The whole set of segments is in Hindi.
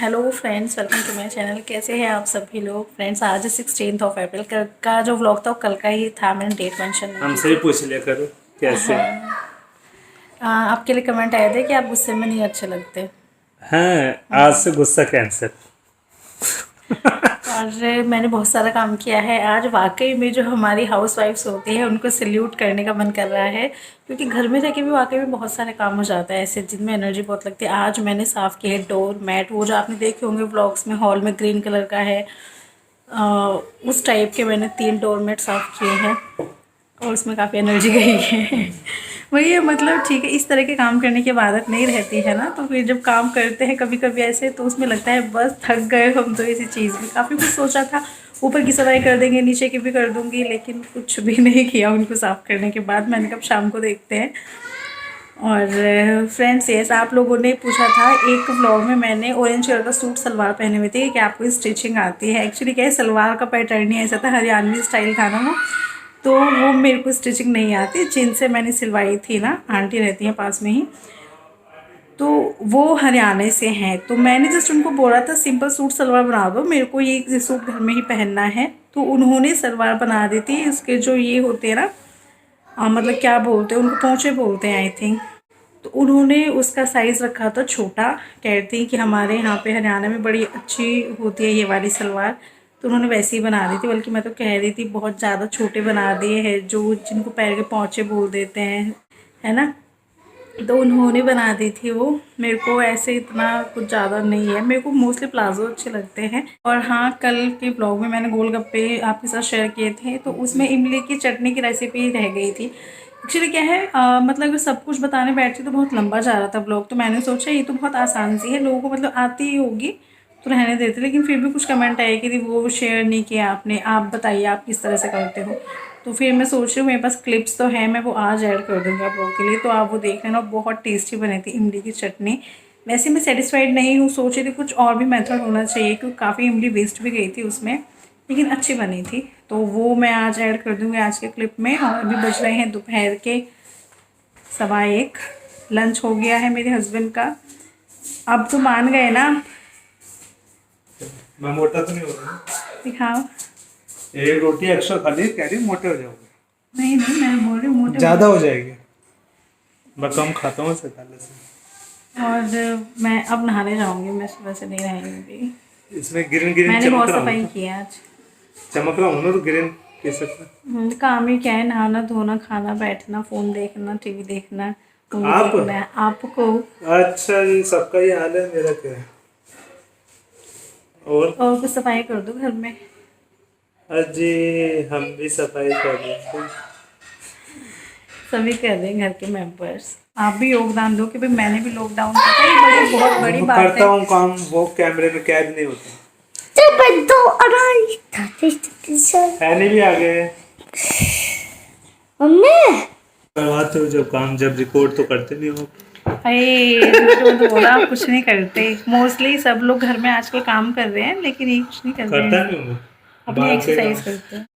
Hello friends, welcome to my channel. कैसे हैं आप सभी लोग। फ्रेंड्स, आज 16 अप्रैल का जो व्लॉग था वो कल का ही था। मैंने डेट मेंशन नहीं की हमसे ही थी। पूछ लिया करो कैसे हैं। हाँ। आपके लिए कमेंट आए थे कि आप गुस्से में नहीं अच्छे लगते। हाँ, आज से गुस्सा कैंसिल। और मैंने बहुत सारा काम किया है आज। वाकई में जो हमारी हाउस वाइफ्स होती है उनको सल्यूट करने का मन कर रहा है, क्योंकि घर में रह के भी वाकई में बहुत सारे काम हो जाता है ऐसे जिनमें एनर्जी बहुत लगती है। आज मैंने साफ़ किया है डोर मैट, वो जो आपने देखे होंगे व्लॉग्स में, हॉल में ग्रीन कलर का है। अ, उस टाइप के मैंने 3 डोरमेट साफ़ किए हैं और उसमें काफ़ी एनर्जी गई है। वही है, मतलब ठीक है, इस तरह के काम करने की अब आदत नहीं रहती है ना, तो फिर जब काम करते हैं कभी कभी ऐसे तो उसमें लगता है बस थक गए हम तो इसी चीज़ में। काफ़ी कुछ सोचा था, ऊपर की सफाई कर देंगे, नीचे की भी कर दूंगी, लेकिन कुछ भी नहीं किया उनको साफ़ करने के बाद। मैंने कब शाम को देखते हैं। और फ्रेंड्स, यस, आप लोगों ने पूछा था एक व्लॉग में, मैंने ऑरेंज कलर का सूट सलवार पहने हुए थे कि आपको स्टिचिंग आती है। एक्चुअली क्या है, सलवार का पैटर्न ही ऐसा था, हरियाणवी स्टाइल था ना वो, तो वो मेरे को स्टिचिंग नहीं आती। जिनसे मैंने सिलवाई थी ना, आंटी रहती हैं पास में ही, तो वो हरियाणा से हैं। तो मैंने जस्ट उनको बोला था सिंपल सूट सलवार बना दो, मेरे को ये सूट घर में ही पहनना है। तो उन्होंने सलवार बना दी थी। इसके जो ये होते हैं ना, मतलब क्या बोलते हैं उनको, पोंचे बोलते हैं आई थिंक। तो उन्होंने उसका साइज़ रखा था छोटा। कहती कि हमारे यहाँ पे हरियाणा में बड़ी अच्छी होती है ये वाली सलवार, तो उन्होंने वैसी ही बना दी थी। बल्कि मैं तो कह रही थी बहुत ज़्यादा छोटे बना दिए हैं, जो जिनको पैर के पोंचे बोल देते हैं, है ना। तो उन्होंने बना दी थी वो। मेरे को ऐसे इतना कुछ ज़्यादा नहीं है, मेरे को मोस्टली प्लाजो अच्छे लगते हैं। और हाँ, कल के ब्लॉग में मैंने गोलगप्पे आपके साथ शेयर किए थे, तो उसमें इमली की चटनी की रेसिपी रह गई थी। एक्चुअली क्या है, मतलब अगर सब कुछ बताने बैठती तो बहुत लंबा जा रहा था ब्लॉग, तो मैंने सोचा ये तो बहुत आसान सी है, लोगों को मतलब आती ही होगी तो रहने देते। लेकिन फिर भी कुछ कमेंट आए कि वो शेयर नहीं किया आपने, आप बताइए आप किस तरह से करते हो। तो फिर मैं सोच रही हूँ, मेरे पास क्लिप्स तो है, मैं वो आज ऐड कर दूँगी आप लोगों के लिए, तो आप वो देख लेना। बहुत टेस्टी बनी थी इमली की चटनी। वैसे मैं सेटिस्फाइड नहीं हूँ, सोच रही थी कुछ और भी मेथड होना चाहिए, क्योंकि काफ़ी इमली वेस्ट भी गई थी उसमें, लेकिन अच्छी बनी थी। तो वो मैं आज ऐड कर दूँगी आज के क्लिप में। और अभी बज रहे हैं दोपहर के 1:15। लंच हो गया है मेरे हस्बैंड का। अब तो मान गए ना। मैं मोटा तो नहीं हो रहा। दिखाओ। एक रोटी एक्स्ट्रा खा ली, कह रही मोटे हो जाओगे। नहीं नहीं, मैं बोल रही हूँ मोटे ज्यादा हो। हो जाएगी। मैं कम खाता हूँ इसे पहले से। और मैं अब नहाने जाऊँगी, मैं सुबह से नहीं नहाऊँगी। इसमें ग्रीन ग्रीन मैंने चमक बहुत रहा हूँ सफाई ना। की है आज। चमक रहा हूँ ना तो ग्रीन किस सकता। काम ही क्या है, नहाना धोना खाना बैठना, फ़ोन देखना, टीवी देखना, मूवी आप देखना है आपको। अच्छा जी, सबका ये हाल है, मेरा क्या है। और और कुछ सफाई कर दो घर में। अजी, हम भी सफाई कर रहे थे। सभी कर रहे हैं घर के मेंबर्स। आप भी योगदान दो कि भाई मैंने भी लॉकडाउन किया था, ये बड़ी बहुत बड़ी बात करता है। हूँ काम, वो कैमरे में कैद नहीं होता। फैनी भी आ गए। करवाते हो जब काम, जब रिकॉर्ड तो करते नहीं हो। अरे झूठ मत बोला, आप कुछ नहीं करते। मोस्टली सब लोग घर में आजकल काम कर रहे हैं, लेकिन ये कुछ नहीं कर रहे करता हैं, नहीं हूँ अपनी बाल के काम। एक्सरसाइज करते हैं।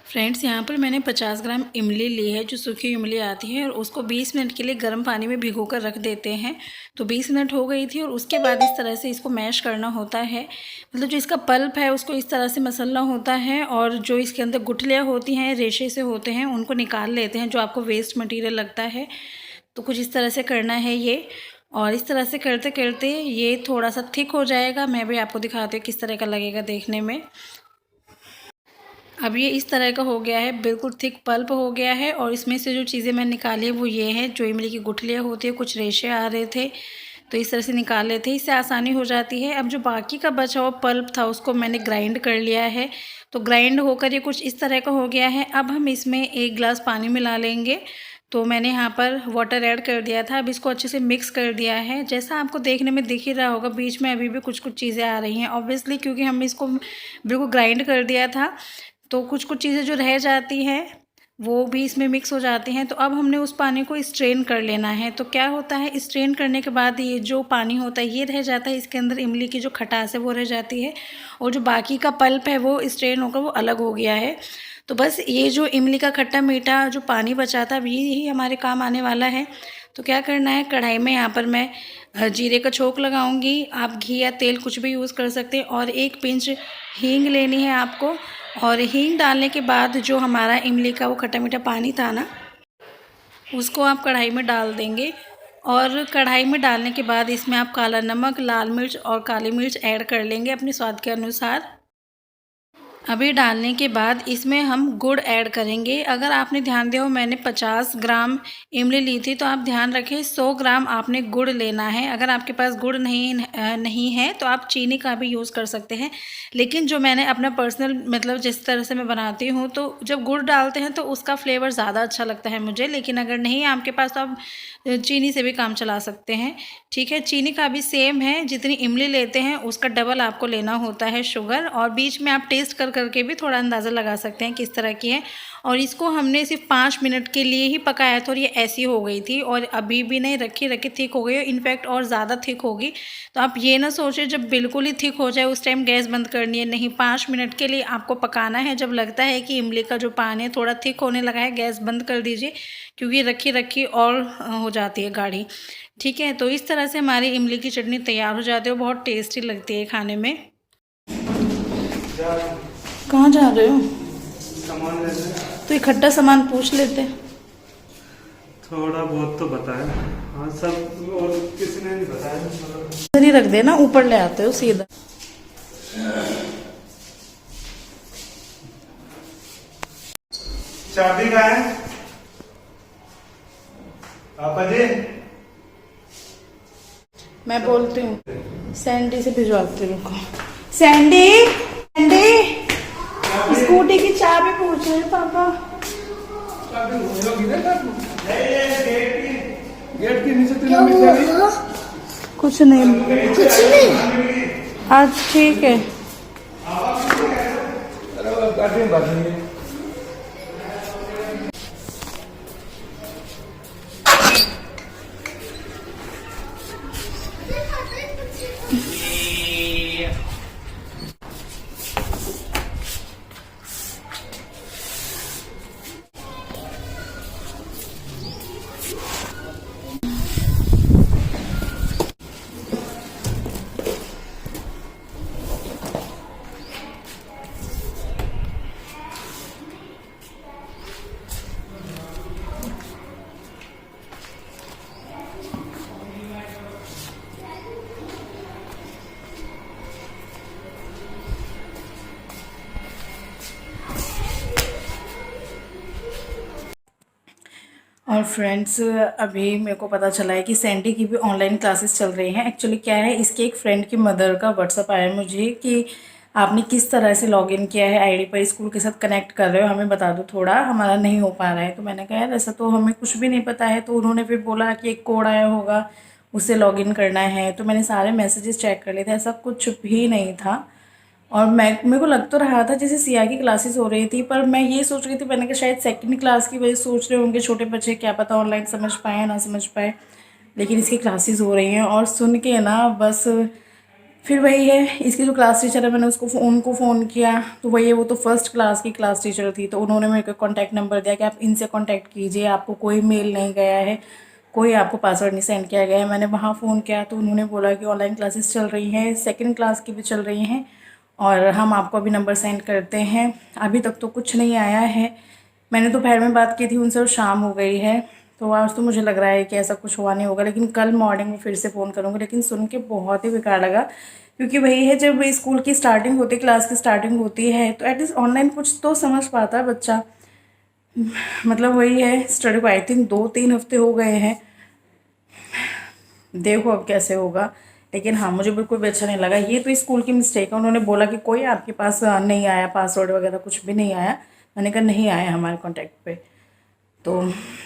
फ्रेंड्स, यहाँ पर मैंने 50 ग्राम इमली ली है, जो सूखी इमली आती है, और उसको 20 मिनट के लिए गर्म पानी में भिगो कर रख देते हैं। तो 20 मिनट हो गई थी, और उसके बाद इस तरह से इसको मैश करना होता है। मतलब जो इसका पल्प है उसको इस तरह से मसलना होता है, और जो इसके अंदर गुठलियाँ होती हैं, रेशे से होते हैं, उनको निकाल लेते हैं, जो आपको वेस्ट मटीरियल लगता है। तो कुछ इस तरह से करना है ये। और इस तरह से करते करते ये थोड़ा सा थिक हो जाएगा। मैं भी आपको दिखाती हूँ किस तरह का लगेगा देखने में। अब ये इस तरह का हो गया है, बिल्कुल थिक पल्प हो गया है। और इसमें से जो चीज़ें मैं निकाली है वो ये है, जो इमली की गुठलियाँ होती है, कुछ रेशे आ रहे थे, तो इस तरह से निकाल लेते हैं, इससे आसानी हो जाती है। अब जो बाकी का बचा हुआ पल्प था उसको मैंने ग्राइंड कर लिया है। तो ग्राइंड होकर ये कुछ इस तरह का हो गया है। अब हम इसमें 1 गिलास पानी मिला लेंगे। तो मैंने यहाँ पर वाटर ऐड कर दिया था। अब इसको अच्छे से मिक्स कर दिया है। जैसा आपको देखने में दिख ही रहा होगा, बीच में अभी भी कुछ कुछ चीज़ें आ रही हैं ऑब्वियसली, क्योंकि हम इसको बिल्कुल ग्राइंड कर दिया था। तो कुछ कुछ चीज़ें जो रह जाती हैं वो भी इसमें मिक्स हो जाती हैं। तो अब हमने उस पानी को स्ट्रेन कर लेना है। तो क्या होता है, स्ट्रेन करने के बाद ये जो पानी होता है ये रह जाता है, इसके अंदर इमली की जो खटास है वो रह जाती है, और जो बाकी का पल्प है वो स्ट्रेन होकर वो अलग हो गया है। तो बस ये जो इमली का खट्टा मीठा जो पानी बचा था, अब यही हमारे काम आने वाला है। तो क्या करना है, कढ़ाई में यहाँ पर मैं जीरे का छोंक लगाऊंगी। आप घी या तेल कुछ भी यूज़ कर सकते हैं। और एक पिंच हींग लेनी है आपको। और हींग डालने के बाद जो हमारा इमली का वो खट्टा मीठा पानी था ना, उसको आप कढ़ाई में डाल देंगे। और कढ़ाई में डालने के बाद इसमें आप काला नमक, लाल मिर्च और काली मिर्च ऐड कर लेंगे अपने स्वाद के अनुसार। अभी डालने के बाद इसमें हम गुड़ ऐड करेंगे। अगर आपने ध्यान दिया हो, मैंने 50 ग्राम इमली ली थी, तो आप ध्यान रखें 100 ग्राम आपने गुड़ लेना है। अगर आपके पास गुड़ नहीं है तो आप चीनी का भी यूज़ कर सकते हैं। लेकिन जो मैंने अपना पर्सनल मतलब जिस तरह से मैं बनाती हूँ, तो जब गुड़ डालते हैं तो उसका फ्लेवर ज़्यादा अच्छा लगता है मुझे। लेकिन अगर नहीं है आपके पास तो आप चीनी से भी काम चला सकते हैं। ठीक है, चीनी का भी सेम है, जितनी इमली लेते हैं उसका डबल आपको लेना होता है शुगर। और बीच में आप टेस्ट करके भी थोड़ा अंदाज़ा लगा सकते हैं किस तरह की है। और इसको हमने सिर्फ 5 मिनट के लिए ही पकाया था और ये ऐसी हो गई थी। और अभी भी नहीं, रखी थिक हो गई है, इनफैक्ट और ज़्यादा थिक होगी। तो आप ये ना सोचें जब बिल्कुल ही थिक हो जाए उस टाइम गैस बंद करनी है, नहीं, 5 मिनट के लिए आपको पकाना है। जब लगता है कि इमली का जो पानी है थोड़ा थिक होने लगा है, गैस बंद कर दीजिए, क्योंकि रखी और हो जाती है गाढ़ी। ठीक है, तो इस तरह से हमारी इमली की चटनी तैयार हो जाती है, बहुत टेस्टी लगती है खाने में। कहाँ जा रहे हो? सामान लेने। तो इकट्ठा सामान पूछ लेते। थोड़ा बहुत तो बताया। हाँ, सब और किसी ने नहीं बताया। इधर ही रख देना, ऊपर ले आते हो सीधा। चाबी कहाँ है पापा जी? मैं बोलती हूँ सैंडी से भिजवाती हूँ उनको। सैंडी, स्कूटी की चाबी पूछ रहे हैं पापा। गेट के नीचे तो कुछ नहीं। आज ठीक है। और फ्रेंड्स, अभी मेरे को पता चला है कि सैंडी की भी ऑनलाइन क्लासेस चल रही हैं। एक्चुअली क्या है, इसके एक फ्रेंड की मदर का व्हाट्सअप आया मुझे कि आपने किस तरह से लॉगिन किया है आईडी पर, स्कूल के साथ कनेक्ट कर रहे हो, हमें बता दो थोड़ा, हमारा नहीं हो पा रहा है। तो मैंने कहा यार ऐसा तो हमें कुछ भी नहीं पता है। तो उन्होंने फिर बोला कि एक कोड आया होगा, उससे लॉगिन करना है। तो मैंने सारे मैसेजेस चेक कर लिए थे, ऐसा कुछ भी नहीं था। और मेरे को लग तो रहा था जैसे सिया की क्लासेस हो रही थी, पर मैं ये सोच रही थी, मैंने कहा शायद सेकंड क्लास की वजह से सोच रहे होंगे छोटे बच्चे, क्या पता ऑनलाइन समझ पाए या ना समझ पाए। लेकिन इसकी क्लासेस हो रही हैं और सुन के ना बस फिर वही है, इसकी जो क्लास टीचर है मैंने उनको फ़ोन किया, तो वही है, वो तो फर्स्ट क्लास की क्लास टीचर थी। तो उन्होंने मेरे को कॉन्टैक्ट नंबर दिया कि आप इनसे कॉन्टैक्ट कीजिए, आपको कोई मेल नहीं गया है, कोई आपको पासवर्ड नहीं सेंड किया गया है। मैंने वहाँ फ़ोन किया तो उन्होंने बोला कि ऑनलाइन क्लासेस चल रही हैं, सेकंड क्लास की भी चल रही हैं, और हम आपको अभी नंबर सेंड करते हैं। अभी तक तो कुछ नहीं आया है। मैंने दोपहर में बात की थी उनसे और शाम हो गई है। तो आज तो मुझे लग रहा है कि ऐसा कुछ हुआ नहीं होगा, लेकिन कल मॉर्निंग में फिर से फ़ोन करूँगी। लेकिन सुन के बहुत ही बेकार लगा, क्योंकि वही है, जब स्कूल की स्टार्टिंग होती है, क्लास की स्टार्टिंग होती है, तो एटलीस्ट ऑनलाइन कुछ तो समझ पाता है बच्चा। मतलब वही है, स्टडी को आई थिंक 2-3 हफ्ते हो गए हैं। देखो अब कैसे होगा। लेकिन हाँ, मुझे बिल्कुल भी अच्छा नहीं लगा। ये तो स्कूल की मिस्टेक है। उन्होंने बोला कि कोई आपके पास नहीं आया, पासवर्ड वगैरह कुछ भी नहीं आया। मैंने कहा नहीं आया हमारे कॉन्टैक्ट पे। तो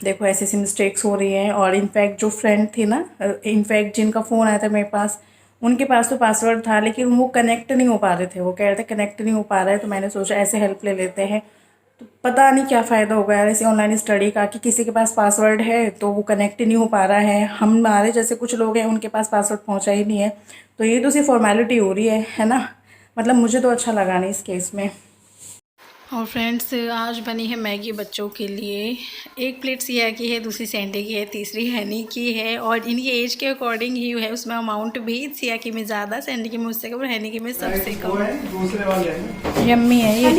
देखो ऐसी ऐसी मिस्टेक्स हो रही हैं। और इनफैक्ट जो फ्रेंड थी ना, इनफैक्ट जिनका फ़ोन आया था मेरे पास, उनके पास तो पासवर्ड था, लेकिन वो कनेक्ट नहीं हो पा रहे थे। वो कह रहे थे कनेक्ट नहीं हो पा रहा है। तो मैंने सोचा ऐसे हेल्प ले लेते हैं। तो पता नहीं क्या फ़ायदा होगा यार ऐसे ऑनलाइन स्टडी का, कि किसी के पास पासवर्ड है तो वो कनेक्ट ही नहीं हो पा रहा है। हमारे जैसे कुछ लोग हैं उनके पास पासवर्ड पहुंचा ही नहीं है। तो ये तो सिर्फ फॉर्मेलिटी हो रही है ना। मतलब मुझे तो अच्छा लगा नहीं इस केस में। और फ्रेंड्स आज बनी है मैगी बच्चों के लिए। एक प्लेट सिया की है, दूसरी सैंडी की है, तीसरी हनी की है और इनकी एज के अकॉर्डिंग ही है उसमें अमाउंट भी। सिया की में ज़्यादा, सैंडी की में उससे कम, हनी की में सबसे कम। दूसरे वाले हैं यम्मी है ये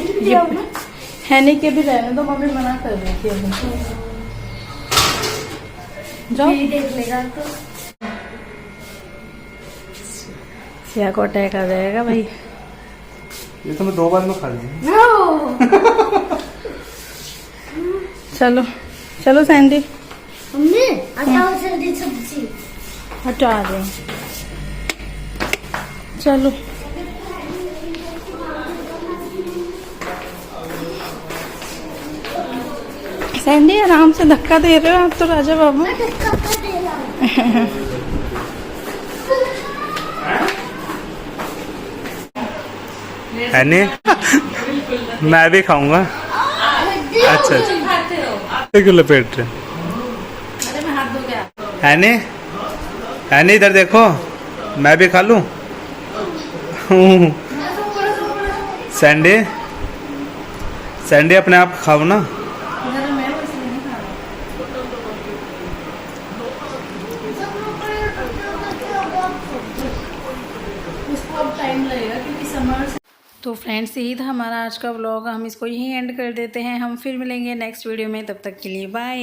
हनी के भी रहने दो, मम्मी मना कर रही थी अभी। जाओ देख लेगा तो सिया को अटैक आ जाएगा भाई। ये तो मैं 2 बार में खा ली। चलो चलो सैंडी मम्मी हटाओ जल्दी सब्जी। हटा दे। चलो सैंडी आराम से धक्का दे रहे हो आप तो राजा बाबू। हनी मैं भी खाऊंगा। अच्छा अच्छा क्यों लपेट रहे? अरे मैं हाथ धो गया। हनी हनी इधर देखो, मैं भी खा लूं। सैंडी सैंडी अपने आप खाओ ना। मैं वैसे नहीं खा रहा। उसको अब टाइम लगेगा क्योंकि समर। तो फ्रेंड्स यही था हमारा आज का व्लॉग, हम इसको यहीं एंड कर देते हैं। हम फिर मिलेंगे नेक्स्ट वीडियो में, तब तक के लिए बाय।